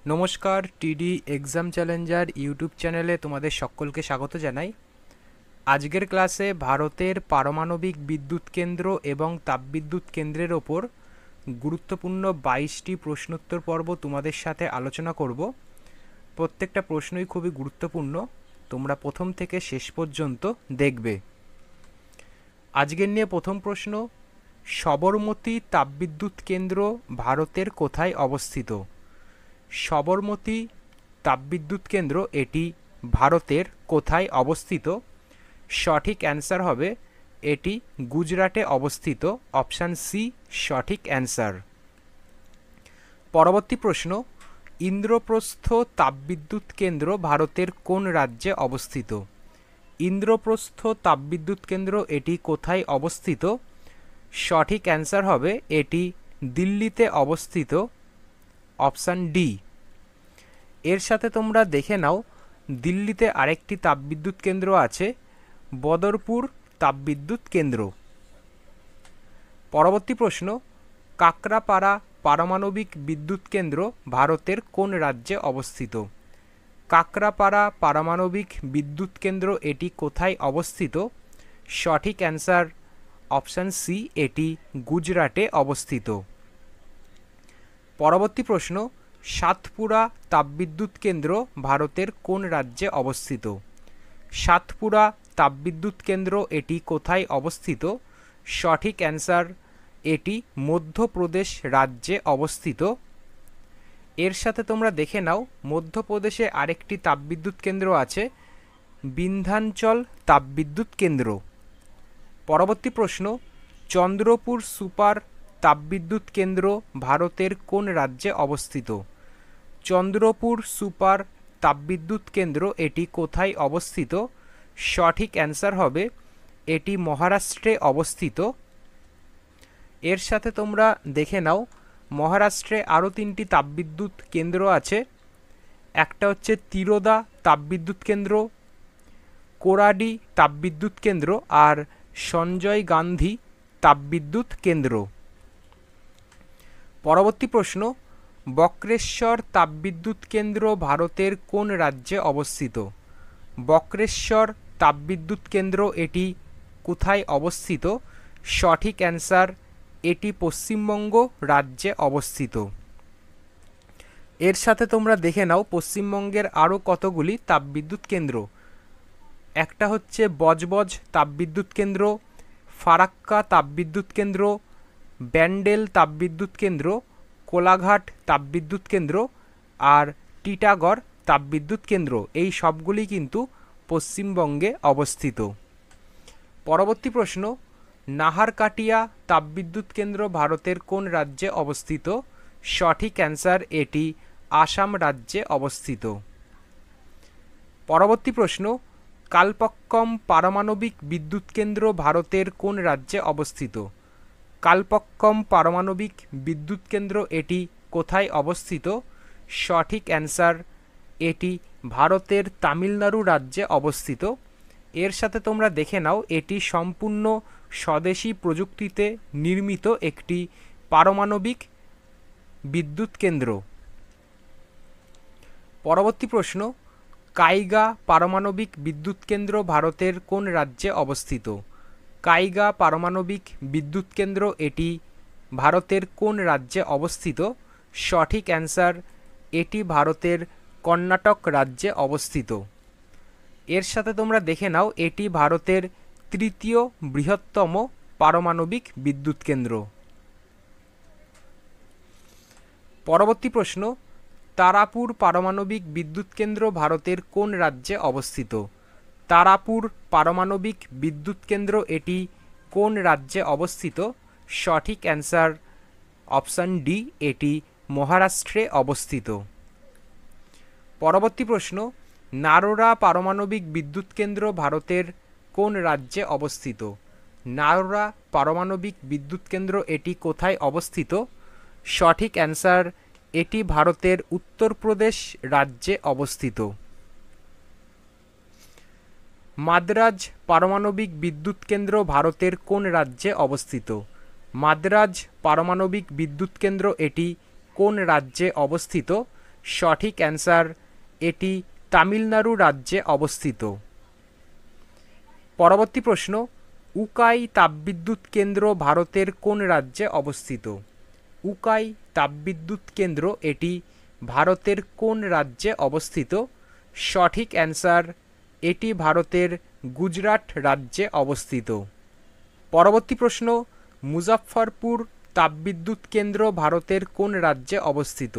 নমস্কার, টিডি exam Challenger YouTube চ্যানেলে তোমাদের সকলকে স্বাগত জানাই। আজকের ক্লাসে ভারতের পারমাণবিক বিদ্যুৎ কেন্দ্র এবং তাপবিদ্যুৎ কেন্দ্রের ওপর গুরুত্বপূর্ণ 22টি প্রশ্নোত্তর পর্ব তোমাদের সাথে আলোচনা করব। প্রত্যেকটা প্রশ্নই খুবই গুরুত্বপূর্ণ, তোমরা প্রথম থেকে শেষ পর্যন্ত দেখবে। আজকের নিয়ে প্রথম প্রশ্ন, সবরমতী তাপবিদ্যুৎ কেন্দ্র ভারতের কোথায় অবস্থিত? সবরমতী তাপবিদ্যুৎ কেন্দ্র এটি ভারতের কোথায় অবস্থিত? সঠিক অ্যান্সার হবে এটি গুজরাটে অবস্থিত। অপশান সি সঠিক অ্যান্সার। পরবর্তী প্রশ্ন, ইন্দ্রপ্রস্থ তাপবিদ্যুৎ কেন্দ্র ভারতের কোন রাজ্যে অবস্থিত? ইন্দ্রপ্রস্থ তাপবিদ্যুৎ কেন্দ্র এটি কোথায় অবস্থিত? সঠিক অ্যান্সার হবে এটি দিল্লিতে অবস্থিত। Option D. এর সাথে তোমরা দেখে নাও, দিল্লিতে আরেকটি তাপবিদ্যুৎ কেন্দ্র আছে, বদরপুর তাপবিদ্যুৎ কেন্দ্র। পরবর্তী প্রশ্ন, কাকরাপাড়া পারমাণবিক বিদ্যুৎ কেন্দ্র ভারতের কোন রাজ্যে অবস্থিত? কাকরাপাড়া পারমাণবিক বিদ্যুৎ কেন্দ্র এটি কোথায় অবস্থিত? সঠিক অ্যান্সার অপশান সি, এটি গুজরাটে অবস্থিত। পরবর্তী প্রশ্ন, সাতপুরা তাপবিদ্যুৎ কেন্দ্র ভারতের কোন রাজ্যে অবস্থিত? সাতপুরা তাপবিদ্যুৎ কেন্দ্র এটি কোথায় অবস্থিত? সঠিক অ্যান্সার এটি মধ্যপ্রদেশ রাজ্যে অবস্থিত। এর সাথে তোমরা দেখে নাও, মধ্যপ্রদেশে আরেকটি তাপবিদ্যুৎ কেন্দ্র আছে, বিন্ধ্যাঞ্চল তাপবিদ্যুৎ কেন্দ্র। পরবর্তী প্রশ্ন, চন্দ্রপুর সুপার তাপবিদ্যুৎ কেন্দ্র ভারতের কোন রাজ্যে অবস্থিত? চন্দ্রপুর সুপার তাপবিদ্যুৎ কেন্দ্র এটি কোথায় অবস্থিত? সঠিক অ্যান্সার হবে এটি মহারাষ্ট্রে অবস্থিত। এর সাথে তোমরা দেখে নাও, মহারাষ্ট্রে আরও তিনটি তাপবিদ্যুৎ কেন্দ্র আছে। একটা হচ্ছে তিরোদা তাপবিদ্যুৎ কেন্দ্র, কোরাডি তাপবিদ্যুৎ কেন্দ্র আর সঞ্জয় গান্ধী তাপবিদ্যুৎ কেন্দ্র। পরবর্তী প্রশ্ন, বক্রেশ্বর তাপবিদ্যুৎ কেন্দ্র ভারতের কোন রাজ্যে অবস্থিত? বক্রেশ্বর তাপবিদ্যুৎ কেন্দ্র এটি কোথায় অবস্থিত? সঠিক অ্যান্সার এটি পশ্চিমবঙ্গ রাজ্যে অবস্থিত। এর সাথে তোমরা দেখে নাও, পশ্চিমবঙ্গের আরও কতগুলি তাপবিদ্যুৎ কেন্দ্র। একটা হচ্ছে বজবজ তাপবিদ্যুৎ কেন্দ্র, ফারাক্কা তাপবিদ্যুৎ কেন্দ্র, ব্যান্ডেল তাপবিদ্যুৎ কেন্দ্র, কোলাঘাট তাপবিদ্যুৎ কেন্দ্র আর টিটাগড় তাপবিদ্যুৎ কেন্দ্র। এই সবগুলি কিন্তু পশ্চিমবঙ্গে অবস্থিত। পরবর্তী প্রশ্ন, নাহারকাটিয়া তাপবিদ্যুৎ কেন্দ্র ভারতের কোন রাজ্যে অবস্থিত? সঠিক অ্যান্সার এটি আসাম রাজ্যে অবস্থিত। পরবর্তী প্রশ্ন, কালপক্কম পারমাণবিক বিদ্যুৎ কেন্দ্র ভারতের কোন রাজ্যে অবস্থিত? কালপক্কম পারমাণবিক বিদ্যুৎ কেন্দ্র এটি কোথায় অবস্থিত? সঠিক অ্যান্সার এটি ভারতের তামিলনাড়ু রাজ্যে অবস্থিত। এর সাথে তোমরা দেখে নাও, এটি সম্পূর্ণ স্বদেশি প্রযুক্তিতে নির্মিত একটি পারমাণবিক বিদ্যুৎ কেন্দ্র। পরবর্তী প্রশ্ন, কাইগা পারমাণবিক বিদ্যুৎ কেন্দ্র ভারতের কোন রাজ্যে অবস্থিত? কাইগা পারমাণবিক বিদ্যুৎ কেন্দ্র এটি ভারতের কোন রাজ্যে অবস্থিত? সঠিক অ্যান্সার এটি ভারতের কর্ণাটক রাজ্যে অবস্থিত। এর সাথে তোমরা দেখে নাও, এটি ভারতের তৃতীয় বৃহত্তম পারমাণবিক বিদ্যুৎ কেন্দ্র। পরবর্তী প্রশ্ন, তারাপুর পারমাণবিক বিদ্যুৎ কেন্দ্র ভারতের কোন রাজ্যে অবস্থিত? তারাপুর পারমাণবিক বিদ্যুৎ কেন্দ্র এটি কোন রাজ্যে অবস্থিত? সঠিক অ্যান্সার অপশান ডি, এটি মহারাষ্ট্রে অবস্থিত। পরবর্তী প্রশ্ন, নারোরা পারমাণবিক বিদ্যুৎ কেন্দ্র ভারতের কোন রাজ্যে অবস্থিত? নারোরা পারমাণবিক বিদ্যুৎ কেন্দ্র এটি কোথায় অবস্থিত? সঠিক অ্যান্সার এটি ভারতের উত্তরপ্রদেশ রাজ্যে অবস্থিত। মাদ্রাজ পারমাণবিক বিদ্যুৎ কেন্দ্র ভারতের কোন রাজ্যে অবস্থিত? মাদ্রাজ পারমাণবিক বিদ্যুৎ কেন্দ্র এটি কোন রাজ্যে অবস্থিত? সঠিক অ্যান্সার এটি তামিলনাড়ু রাজ্যে অবস্থিত। পরবর্তী প্রশ্ন, উকাই তাপবিদ্যুৎ কেন্দ্র ভারতের কোন রাজ্যে অবস্থিত? উকাই তাপবিদ্যুৎ কেন্দ্র এটি ভারতের কোন রাজ্যে অবস্থিত? সঠিক অ্যান্সার এটি ভারতের গুজরাট রাজ্যে অবস্থিত। পরবর্তী প্রশ্ন, মুজাফফরপুর তাপবিদ্যুৎ কেন্দ্র ভারতের কোন রাজ্যে অবস্থিত?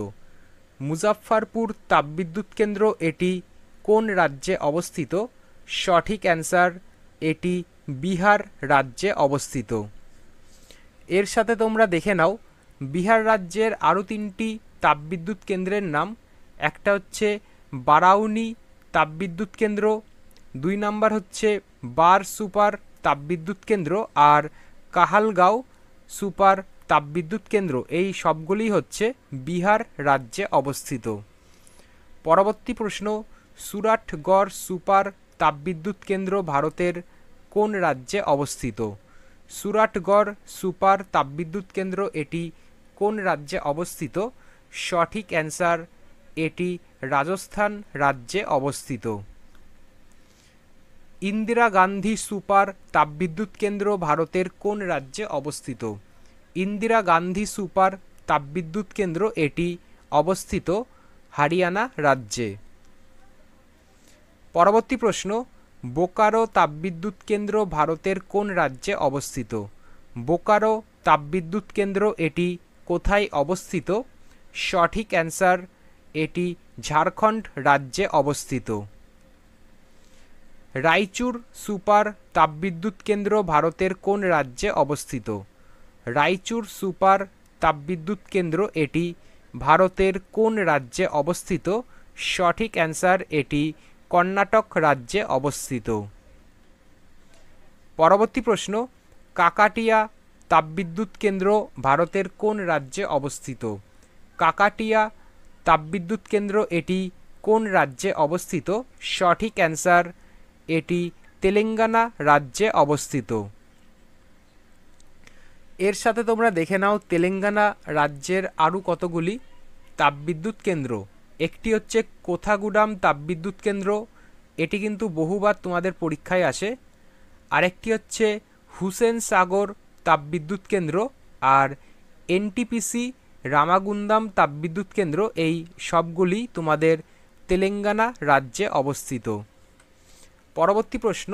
মুজাফফরপুর তাপবিদ্যুৎ কেন্দ্র এটি কোন রাজ্যে অবস্থিত? সঠিক অ্যান্সার এটি বিহার রাজ্যে অবস্থিত। এর সাথে তোমরা দেখে নাও বিহার রাজ্যের আরও তিনটি তাপবিদ্যুৎ কেন্দ্রের নাম। একটা হচ্ছে বারাউনি তাপবিদ্যুৎ কেন্দ্র, 2 নাম্বার হচ্ছে বার সুপার তাপবিদ্যুৎ কেন্দ্র, আর কাহালগাঁও সুপার তাপবিদ্যুৎ কেন্দ্র। এই সবগুলি হচ্ছে বিহার রাজ্যে অবস্থিত। পরবর্তী প্রশ্ন, সুরাটগড় সুপার তাপবিদ্যুৎ কেন্দ্র ভারতের কোন রাজ্যে অবস্থিত? সুরাটগড় সুপার তাপবিদ্যুৎ কেন্দ্র এটি কোন রাজ্যে অবস্থিত? সঠিক অ্যান্সার এটি রাজস্থান রাজ্যে অবস্থিত। ইন্দিরা গান্ধী সুপার তাপবিদ্যুৎ কেন্দ্র ভারতের কোন রাজ্যে অবস্থিত? ইন্দিরা গান্ধী সুপার তাপবিদ্যুৎ কেন্দ্র এটি অবস্থিত হরিয়ানা রাজ্যে। পরবর্তী প্রশ্ন, বোকারো তাপবিদ্যুৎ কেন্দ্র ভারতের কোন রাজ্যে অবস্থিত? বোকারো তাপবিদ্যুৎ কেন্দ্র এটি কোথায় অবস্থিত? সঠিক অ্যান্সার এটি ঝাড়খণ্ড রাজ্যে অবস্থিত। রায়চুর সুপার তাপবিদ্যুৎ কেন্দ্র ভারতের কোন রাজ্যে অবস্থিত? রায়চুর সুপার তাপবিদ্যুৎ কেন্দ্র এটি ভারতের কোন রাজ্যে অবস্থিত? সঠিক অ্যান্সার এটি কর্ণাটক রাজ্যে অবস্থিত। পরবর্তী প্রশ্ন, কাকাটিয়া তাপবিদ্যুৎ কেন্দ্র ভারতের কোন রাজ্যে অবস্থিত? কাকাটিয়া তাপবিদ্যুৎ কেন্দ্র এটি কোন রাজ্যে অবস্থিত? সঠিক অ্যান্সার এটি তেলেঙ্গানা রাজ্যে অবস্থিত। এর সাথে তোমরা দেখে নাও তেলেঙ্গানা রাজ্যের আরও কতগুলি তাপবিদ্যুৎ কেন্দ্র। একটি হচ্ছে কোথাগুডাম তাপবিদ্যুৎ কেন্দ্র, এটি কিন্তু বহুবার তোমাদের পরীক্ষায় আসে। আরেকটি হচ্ছে হুসেন সাগর তাপবিদ্যুৎ কেন্দ্র, আর এনটিপিসি রামাগুন্দাম তাপবিদ্যুৎ কেন্দ্র। এই সবগুলি তোমাদের তেলেঙ্গানা রাজ্যে অবস্থিত। পরবর্তী প্রশ্ন,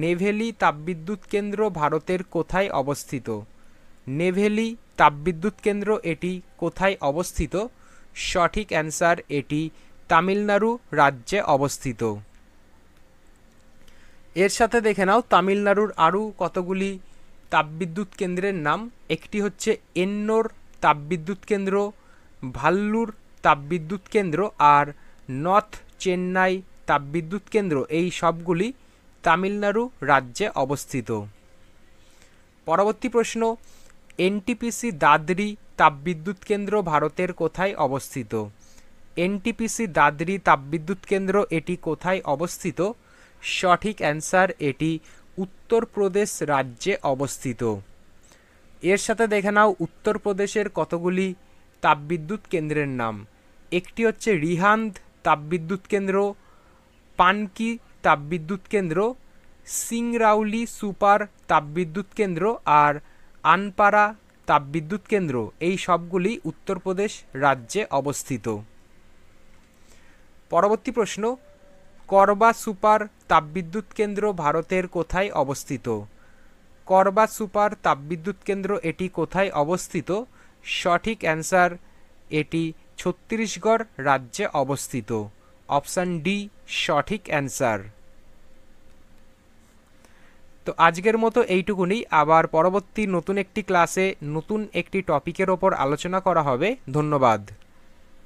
নেভেলি তাপবিদ্যুৎ কেন্দ্র ভারতের কোথায় অবস্থিত? নেভেলি তাপবিদ্যুৎ কেন্দ্র এটি কোথায় অবস্থিত? সঠিক অ্যান্সার এটি তামিলনাড়ু রাজ্যে অবস্থিত। এর সাথে দেখে নাও তামিলনাড়ুর আরও কতগুলি তাপবিদ্যুৎ কেন্দ্রের নাম। একটি হচ্ছে এন্নোর তাপবিদ্যুৎ কেন্দ্র, ভাল্লুর তাপবিদ্যুৎ কেন্দ্র, আর নর্থ চেন্নাই তাপবিদ্যুৎ কেন্দ্র। এই সবগুলি তামিলনাড়ু রাজ্যে অবস্থিত। পরবর্তী প্রশ্ন, এনটিপিসি দাদরি তাপবিদ্যুৎ কেন্দ্র ভারতের কোথায় অবস্থিত? এনটিপিসি দাদরি তাপবিদ্যুৎ কেন্দ্র এটি কোথায় অবস্থিত? সঠিক অ্যান্সার এটি উত্তরপ্রদেশ রাজ্যে অবস্থিত। এর সাথে দেখে নাও উত্তরপ্রদেশের কতগুলি তাপবিদ্যুৎ কেন্দ্রের নাম। একটি হচ্ছে রিহান্দ তাপবিদ্যুৎ কেন্দ্র, পানকি তাপবিদ্যুৎ কেন্দ্র, সিংরাউলি সুপার তাপবিদ্যুৎ কেন্দ্র, আর আনপারা তাপবিদ্যুৎ কেন্দ্র। এই সবগুলি উত্তরপ্রদেশ রাজ্যে অবস্থিত। পরবর্তী প্রশ্ন, করবা সুপার তাপবিদ্যুৎ কেন্দ্র ভারতের কোথায় অবস্থিত? করবা সুপার তাপবিদ্যুৎ কেন্দ্র এটি কোথায় অবস্থিত? সঠিক অ্যান্সার এটি ছত্তিশগড় রাজ্যে অবস্থিত। অপশান ডি সঠিক অ্যান্সার। তো আজকের মতো এইটুকুনি। আবার পরবর্তী নতুন একটি ক্লাসে নতুন একটি টপিকের ওপর আলোচনা করা হবে। ধন্যবাদ।